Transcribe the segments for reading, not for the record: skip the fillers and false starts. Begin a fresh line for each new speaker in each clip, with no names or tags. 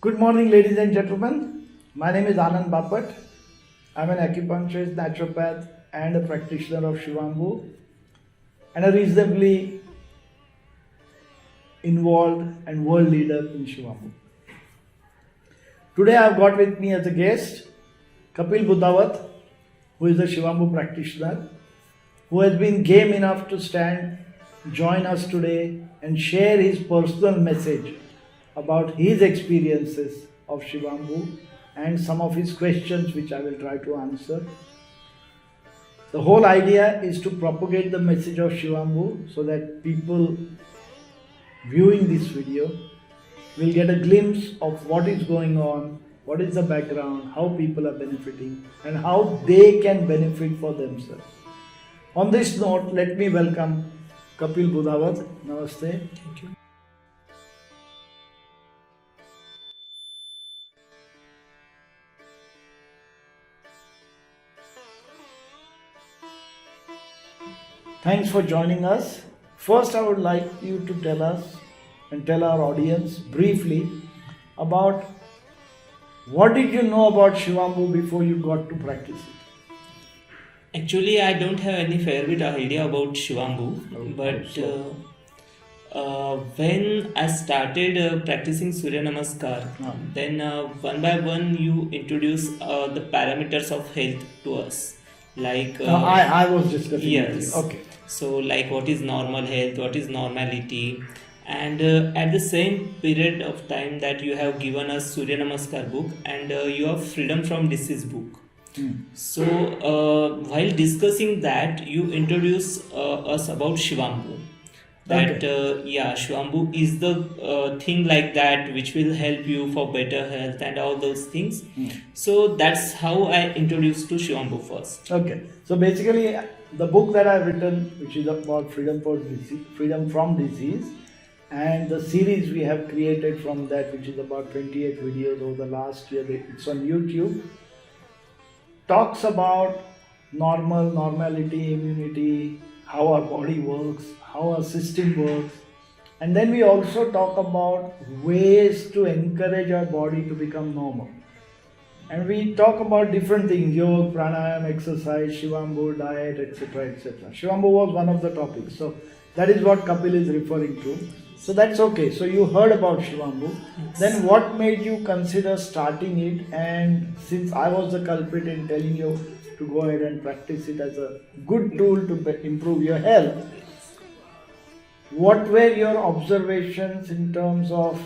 Good morning, ladies and gentlemen. My name is Anand Bapat. I'm an acupuncturist, naturopath, and a practitioner of Shivambu, and a reasonably involved and world leader in Shivambu. Today I've got with me as a guest Kapil Budhawat, who is a Shivambu practitioner, who has been game enough to join us today and share his personal message about his experiences of Shivambu and some of his questions which I will try to answer. The whole idea is to propagate the message of Shivambu so that people viewing this video will get a glimpse of what is going on, what is the background, how people are benefiting, and how they can benefit for themselves. On this note, let me welcome Kapil Budhawat. Namaste.
Thank you.
Thanks for joining us. First, I would like you to tell us and tell our audience briefly about what did you know about Shivambu before you got to practice it?
Actually, I don't have any fair bit idea about Shivambu, but when I started practicing Surya Namaskar, then one by one you introduce the parameters of health to us. Like
I was discussing
yes.
with you. Okay.
So like what is normal health, what is normality, and at the same period of time that you have given us Surya Namaskar book and you have Freedom from Disease book. So while discussing that, you introduce us about Shivambu. That Shivambu is the thing like that which will help you for better health and all those things. So that's how I introduced to Shivambu first.
Okay. So basically, the book that I've written, which is about freedom from disease, and the series we have created from that, which is about 28 videos over the last year. It's on YouTube. Talks about normality, immunity, how our body works, how our system works, and then we also talk about ways to encourage our body to become normal. And we talk about different things: yoga, pranayama, exercise, Shivambu, diet, etc., etc. Shivambu was one of the topics, so that is what Kapil is referring to. So that's okay. So you heard about Shivambu.
Yes.
Then what made you consider starting it? And since I was the culprit in telling you to go ahead and practice it as a good tool to improve your health, what were your observations in terms of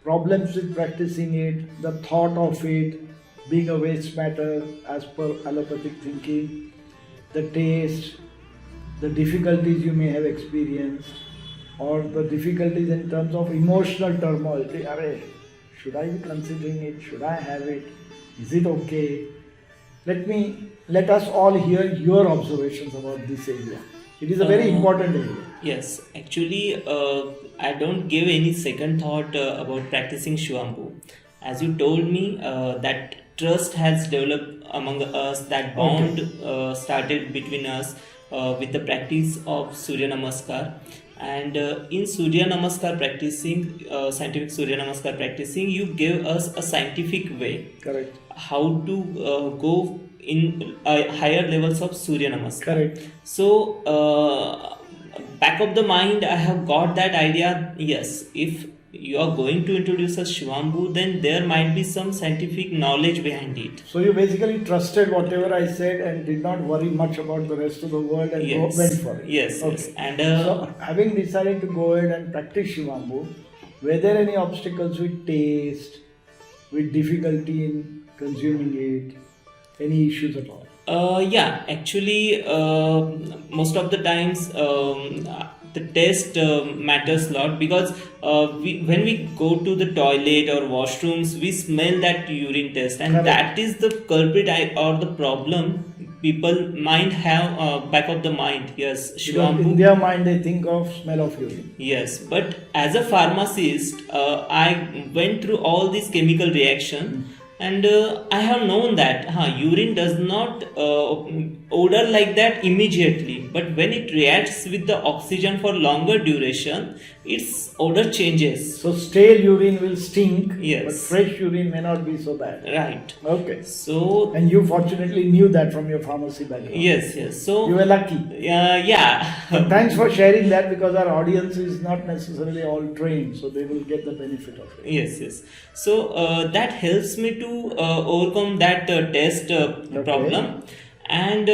problems with practicing it, the thought of it being a waste matter as per allopathic thinking, the taste, the difficulties you may have experienced, or the difficulties in terms of emotional turmoil? Should I be considering it? Should I have it? Is it okay? Let us all hear your observations about this area. It is a very important area.
Yes, actually, I don't give any second thought about practicing Shivambu. As you told me, that trust has developed among us, that bond started between us with the practice of Surya Namaskar. And in Surya Namaskar practicing, scientific Surya Namaskar practicing, you gave us a scientific way.
Correct.
How to go in higher levels of Surya Namaskar.
Correct.
So, back of the mind, I have got that idea. Yes, if you are going to introduce a Shivambu, then there might be some scientific knowledge behind it.
So you basically trusted whatever I said and did not worry much about the rest of the world and went for it.
Yes.
Okay.
Yes. And
so having decided to go ahead and practice Shivambu, were there any obstacles with taste, with difficulty in consuming it, any issues at all?
Actually, most of the times the taste matters a lot, because when we go to the toilet or washrooms, we smell that urine taste, and that is the culprit or the problem people might have back of the mind. Yes,
Shivambu. In their mind, they think of smell of urine.
Yes, but as a pharmacist, I went through all these chemical reactions. And I have known that urine does not odor like that immediately, but when it reacts with the oxygen for longer duration, its odor changes.
So stale urine will stink,
Yes.
but fresh urine may not be so bad.
Right.
Okay.
So
And you fortunately knew that from your pharmacy background.
yes. So
You were lucky.
yeah.
And thanks for sharing that, because our audience is not necessarily all trained, so they will get the benefit of it.
Yes. So that helps me to overcome that test problem. And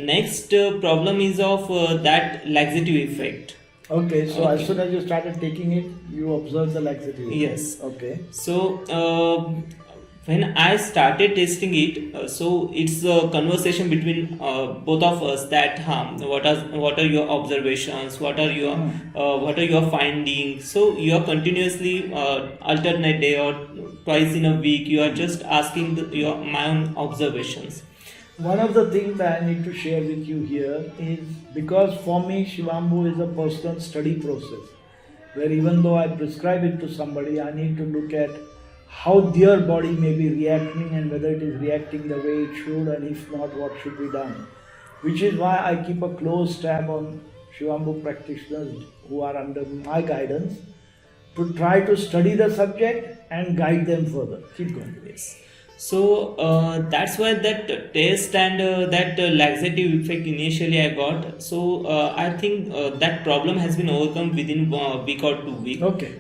next problem is of that laxative effect.
Okay, so
Okay.
as soon as you started taking it, you observed the laxative.
Yes.
Okay.
So when I started testing it, so it's a conversation between both of us that what are your observations, what are your findings. So you are continuously alternate day or twice in a week you are just asking my own observations.
One of the things that I need to share with you here is, because for me Shivambu is a personal study process, where even though I prescribe it to somebody, I need to look at how their body may be reacting and whether it is reacting the way it should, and if not, what should be done. Which is why I keep a close tab on Shivambu practitioners who are under my guidance, to try to study the subject and guide them further. Keep going.
Yes. So that's why that test and that laxative effect initially I got. So I think that problem has been overcome within a week or 2 weeks.
Okay.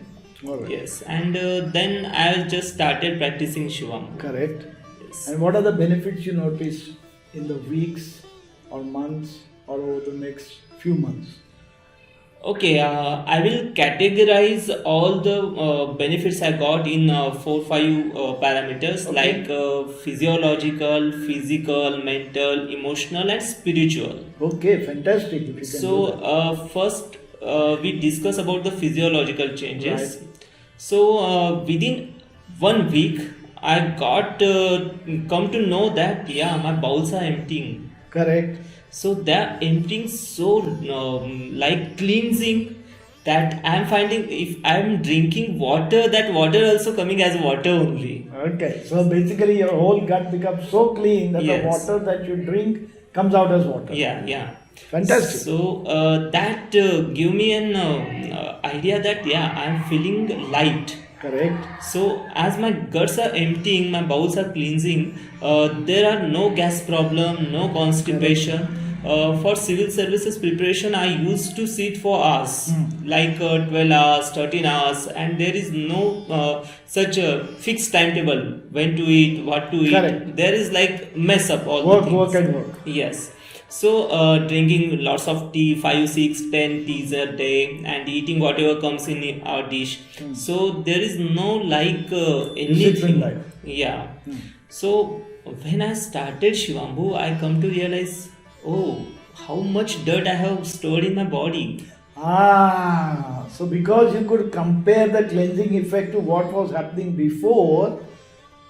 All right.
Yes, and then I just started practicing Shivambu.
Correct.
Yes.
And what are the benefits you notice in the weeks or months or over the next few months?
Okay, I will categorize all the benefits I got in 4-5 parameters,
Okay.
like physiological, physical, mental, emotional, and spiritual.
Okay, fantastic. If you can
So
do that.
first we discuss about the physiological changes.
Right.
So within 1 week, I got come to know that my bowels are emptying.
Correct.
So they're emptying so like cleansing, that I'm finding if I'm drinking water, that water also coming as water only.
Okay, so basically your whole gut becomes so clean that
Yes.
the water that you drink comes out as water.
Yeah.
Fantastic.
So that give me an idea that I'm feeling light.
Correct.
So as my guts are emptying, my bowels are cleansing, there are no gas problem, no constipation. For civil services preparation, I used to sit for hours, like 12 hours, 13 hours, and there is no such a fixed timetable when to eat, what to eat.
Correct.
There is like mess up all
Work,
the things.
work and work.
Yes. So drinking lots of tea, 5, 6, 10 teas a day, and eating whatever comes in our dish. So there is no like
Disciplined
anything.
life.
Yeah. So when I started Shivambu, I come to realize, oh, how much dirt I have stored in my body.
So because you could compare the cleansing effect to what was happening before,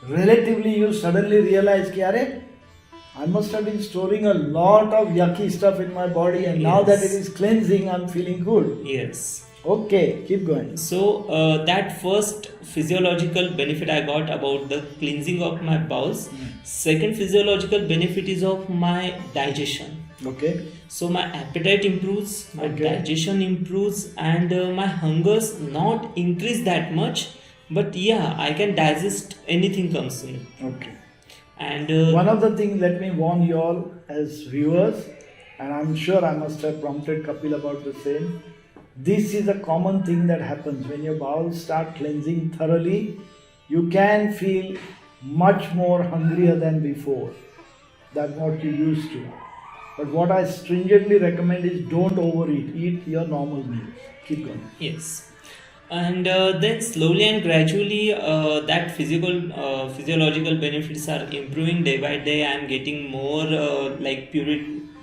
relatively you suddenly realize, Kiare, I must have been storing a lot of yucky stuff in my body, and now that it
Yes.
is cleansing, I'm feeling good.
Yes.
Okay, keep going.
So that first physiological benefit I got about the cleansing of my bowels. Second physiological benefit is of my digestion.
Okay.
So my appetite improves, my
Okay.
digestion improves, and my hunger's not increase that much. But I can digest anything comes in.
Okay.
And
One of the things, let me warn you all as viewers, and I'm sure I must have prompted Kapil about the same. This is a common thing that happens when your bowels start cleansing thoroughly. You can feel much more hungrier than before, than what you used to. But what I stringently recommend is don't overeat. Eat your normal meals. Keep going.
yes. And then slowly and gradually that physiological benefits are improving day by day. I'm getting more like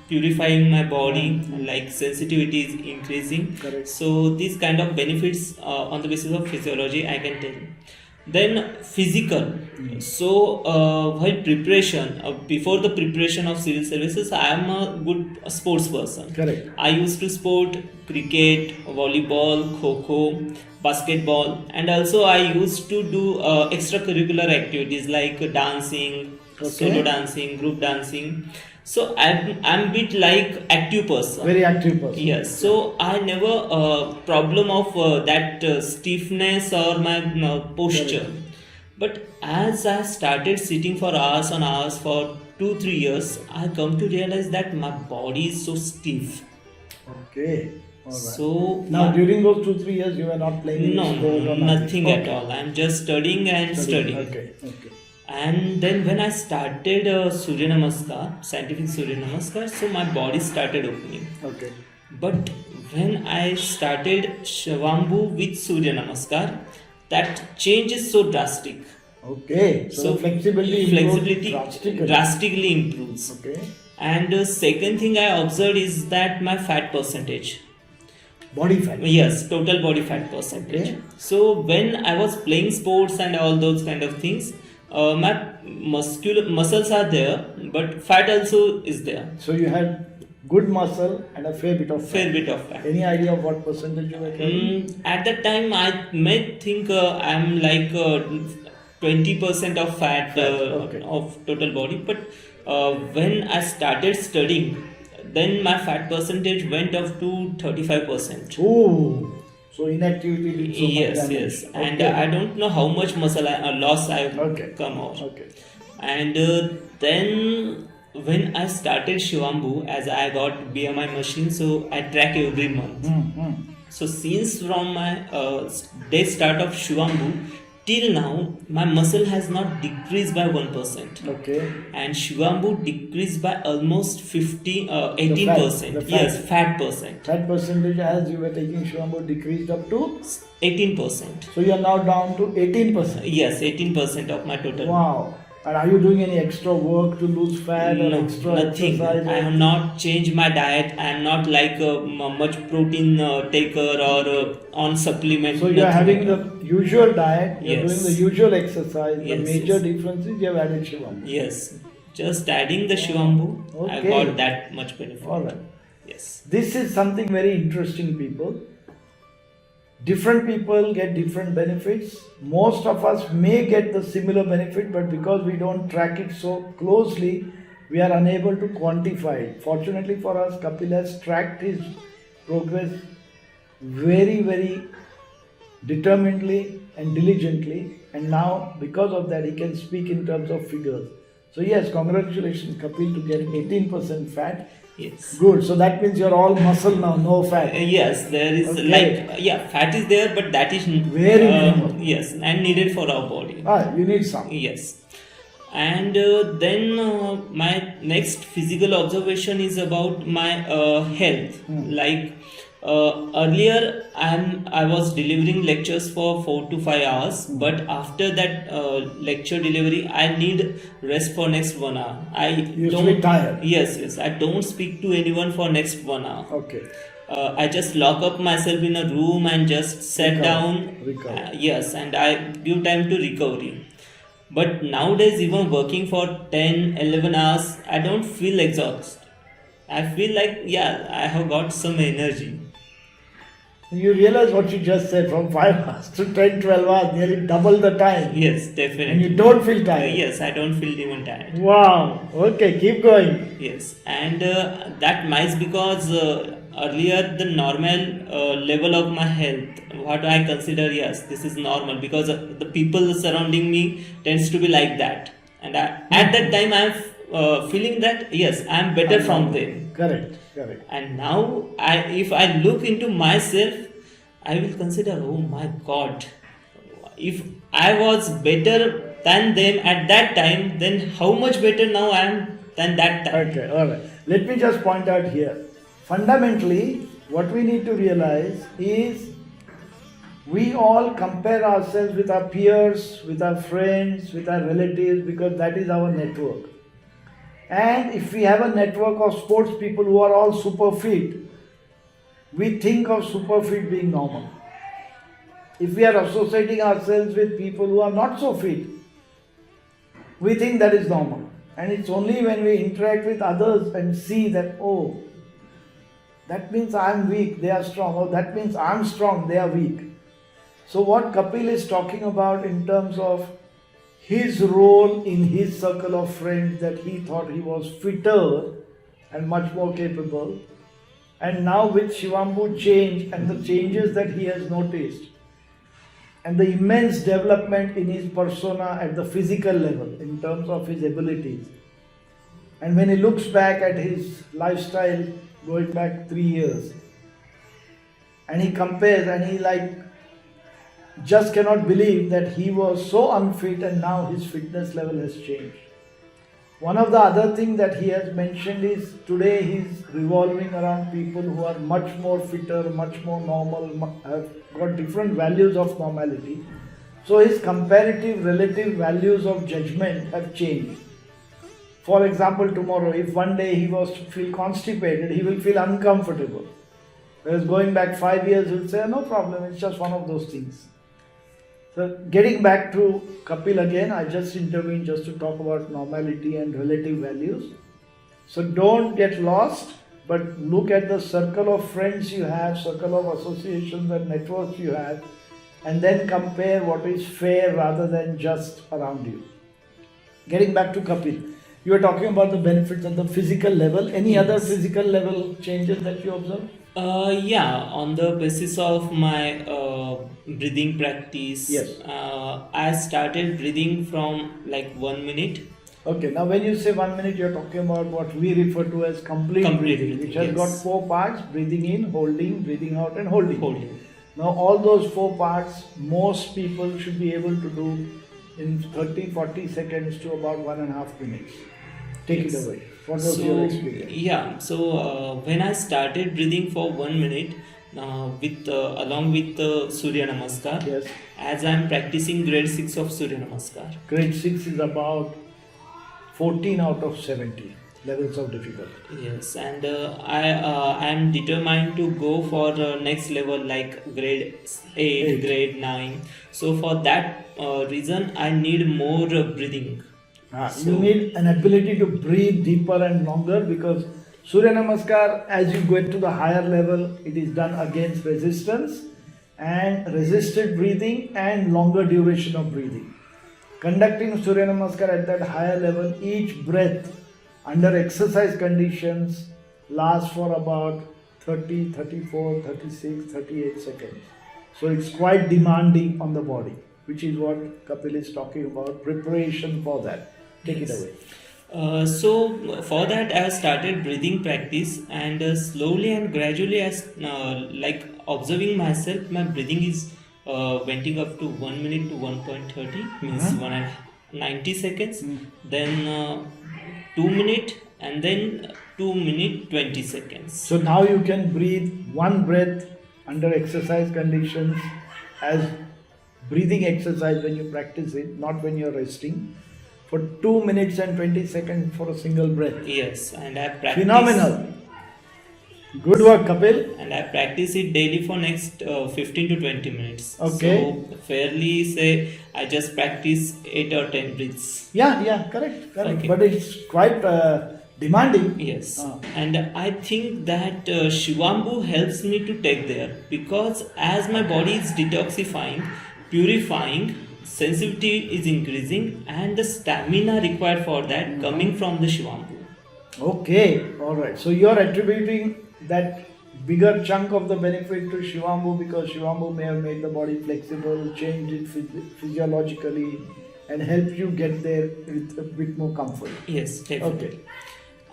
purifying my body, like sensitivity is increasing.
Correct.
So these kind of benefits on the basis of physiology I can tell. Then physical. So while preparation, before the preparation of civil services, I am a good sports person.
Correct.
I used to sport cricket, volleyball, kho, basketball, and also I used to do extracurricular activities like dancing, solo dancing, group dancing. So I'm bit like active person.
Very active person.
Yes, so I never problem of that stiffness or my posture.
Correct.
But as I started sitting for hours on hours for 2 3 years, I come to realize that my body is so stiff.
Okay. All right.
So
Now,
my-
during those 2 3 years, you were not playing
no,
any sport or
nothing at
Okay.
all. I'm just studying and studying.
Okay. Okay.
And then when I started Surya Namaskar, scientific Surya Namaskar, so my body started opening.
Okay.
But when I started Shivambu with Surya Namaskar, that change is so drastic.
Okay. So, the flexibility
flexibility
drastically.
drastically improves.
Okay.
And second thing I observed is that my fat percentage.
Body fat.
Yes, total body fat percentage.
Okay.
So when I was playing sports and all those kind of things, my muscles are there, but fat also is there.
So you had good muscle and a fair bit of fat.
Fair bit of fat.
Any idea of what percentage you were carrying?
At that time, I may think I'm like 20% of fat
Okay.
of total body, but when I started studying, then my fat percentage went up to 35%.
Oh, so inactivity did so much
Yes,
damage.
yes, and
Okay.
I don't know how much muscle loss I
Okay.
come out.
Okay.
And then when I started Shivambu, as I got BMI machine, so I track every month.
Mm-hmm.
So since from my day start of Shivambu till now, my muscle has not decreased by 1%.
Okay.
And Shivambu decreased by almost 18%.
the fat.
Yes, fat percent.
Fat percentage as you were taking Shivambu decreased up to,
18%.
so you are now down to 18%.
Yes, 18% of my total.
Wow. And are you doing any extra work to lose fat or
No,
extra
nothing.
exercise?
I have not changed my diet. I am not like much protein taker or on supplement.
So you are
nothing
having
at all.
the usual diet, you are
Yes.
doing the usual exercise.
Yes,
The major
yes.
difference is you have added Shivambu.
Yes, just adding the Shivambu, I
Okay.
got that much benefit.
All right.
Yes.
This is something very interesting, people. Different people get different benefits. Most of us may get the similar benefit, but because we don't track it so closely, we are unable to quantify it. Fortunately for us, Kapil has tracked his progress very, very determinedly and diligently, and now because of that, he can speak in terms of figures. So, yes, congratulations, Kapil, to get 18% fat.
Yes.
Good. So that means you're all muscle now, no fat.
Yes, there is
Okay.
like fat is there, but that is
Very minimal.
yes, and needed for our body.
You need some.
Yes. And then my next physical observation is about my health. Like earlier, I was delivering lectures for 4 to 5 hours, but after that lecture delivery, I need rest for next 1 hour. I
You
don't
feel tired.
Yes. I don't speak to anyone for next 1 hour.
Okay.
I just lock up myself in a room and just sit
Recover.
down.
Recover.
Yes, and I give time to recovery. But nowadays, even working for 10, 11 hours, I don't feel exhausted. I feel like, I have got some energy.
You realize what you just said, from 5 hours to 10, 12 hours, nearly double the time.
Yes,
And
definitely.
you don't feel tired.
Yes, I don't feel even tired.
Wow. Okay, keep going.
Yes, and that might because earlier the normal level of my health, what I consider, yes, this is normal because the people surrounding me tends to be like that, and at that time I'm feeling that yes, I'm better from them.
Correct.
And now if I look into myself, I will consider, oh my God, if I was better than them at that time, then how much better now I am than that time.
Okay, all right. Let me just point out here. Fundamentally, what we need to realize is we all compare ourselves with our peers, with our friends, with our relatives, because that is our network. And if we have a network of sports people who are all super fit, we think of super fit being normal. If we are associating ourselves with people who are not so fit, we think that is normal. And it's only when we interact with others and see that, oh, that means I'm weak, they are strong, or that means I'm strong, they are weak. So what Kapil is talking about in terms of his role in his circle of friends, that he thought he was fitter and much more capable. And now with Shivambu change and the changes that he has noticed and the immense development in his persona at the physical level in terms of his abilities. And when he looks back at his lifestyle going back 3 years and he compares and he just cannot believe that he was so unfit and now his fitness level has changed. One of the other things that he has mentioned is today he's revolving around people who are much more fitter, much more normal, have got different values of normality. So his comparative relative values of judgment have changed. For example, tomorrow, if one day he was to feel constipated, he will feel uncomfortable. Whereas going back 5 years, he will say, no problem, it's just one of those things. So getting back to Kapil again, I just intervened just to talk about normality and relative values. So don't get lost, but look at the circle of friends you have, circle of associations and networks you have, and then compare what is fair rather than just around you. Getting back to Kapil, you were talking about the benefits at the physical level. Any other physical level changes that you observe?
Yeah, on the basis of my breathing practice,
Yes.
I started breathing from like 1 minute.
Okay, now when you say 1 minute, you're talking about what we refer to as complete breathing,
breathing,
which has got
yes.
4 parts: breathing in, holding, breathing out, and holding.
Holding.
Now, all those 4 parts, most people should be able to do in 30-40 seconds to about 1.5 minutes. Take
Yes.
it away. What was your experience?
Yeah, so when I started breathing for 1 minute, with along with Surya Namaskar,
Yes.
as I'm practicing grade 6 of Surya Namaskar.
Grade 6 is about 14 out of 70 levels of difficulty.
Yes, and I am determined to go for next level like grade 8, grade 9. So for that reason, I need more breathing.
You need an ability to breathe deeper and longer, because Surya Namaskar, as you get to the higher level, it is done against resistance and resisted breathing and longer duration of breathing. Conducting Surya Namaskar at that higher level, each breath under exercise conditions lasts for about 30, 34, 36, 38 seconds. So it's quite demanding on the body, which is what Kapil is talking about, preparation for that. Take it away.
So for that I started breathing practice, and slowly and gradually as like observing myself, my breathing is wending up to 1 minute to 1.30 means 190 seconds, then 2 minute, and then 2 minute 20 seconds.
So now you can breathe one breath under exercise conditions as breathing exercise when you practice it, not when you're resting, for 2 minutes and 20 seconds for a single breath.
Yes, and I practice.
Phenomenal. Good work, Kapil.
And I practice it daily for next 15 to 20 minutes.
Okay.
So fairly say I just practice 8 or 10 breaths.
Yeah, correct.
Okay.
But it's quite demanding.
Yes.
Ah.
And I think that Shivambu helps me to take there, because as my body is detoxifying, purifying, sensitivity is increasing, and the stamina required for that coming from the Shivambu.
Okay, alright. So you're attributing that bigger chunk of the benefit to Shivambu because Shivambu may have made the body flexible, changed it physiologically, and helped you get there with a bit more comfort.
Yes, definitely.
Okay.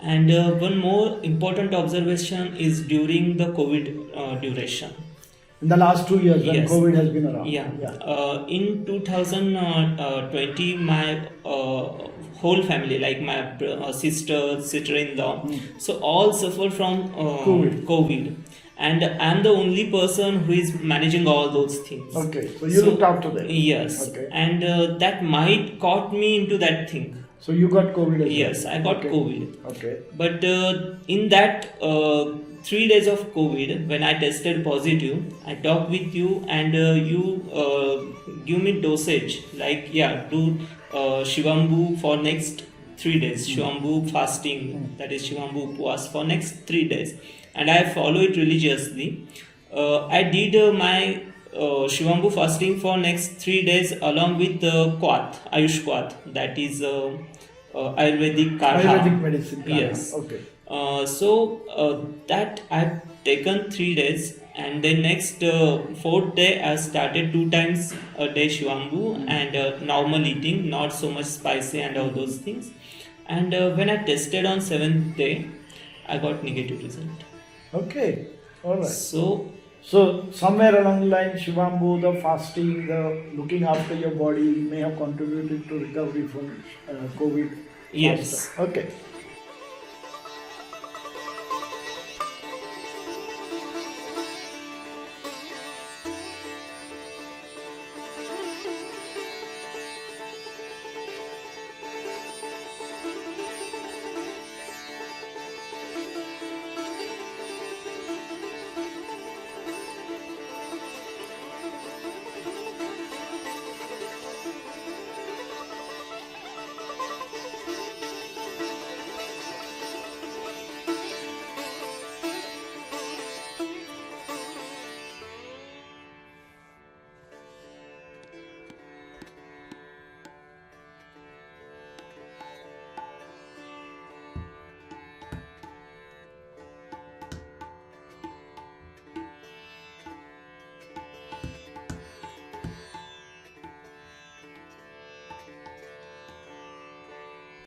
And one more important observation is during the COVID duration.
In the last 2 years when
Yes.
COVID has been around.
Yeah. In 2020, my whole family, like my sister-in-law, so all suffered from COVID. And I'm the only person who is managing all those things.
Okay, so you looked after them.
Yes.
Okay.
And that might caught me into that thing.
So you got COVID as well?
Yes, I got
Okay.
COVID.
Okay.
But in that 3 days of COVID, when I tested positive, I talked with you, and you give me dosage like do Shivambu for next 3 days, Shivambu fasting, that is Shivambu Upwas for next 3 days, and I follow it religiously. I did my Shivambu fasting for next 3 days along with Kwath, Ayush Kwath, that is Ayurvedic Kadha.
Ayurvedic medicine. Kadha.
Yes.
Okay.
That I've taken 3 days, and then next fourth day I started 2 times a day Shivambu and normal eating, not so much spicy and all those things. And when I tested on 7th day, I got negative result.
Okay. All right.
So
Somewhere along the line, Shivambu, the fasting, the looking after your body may have contributed to recovery from COVID.
yes.
faster. Okay.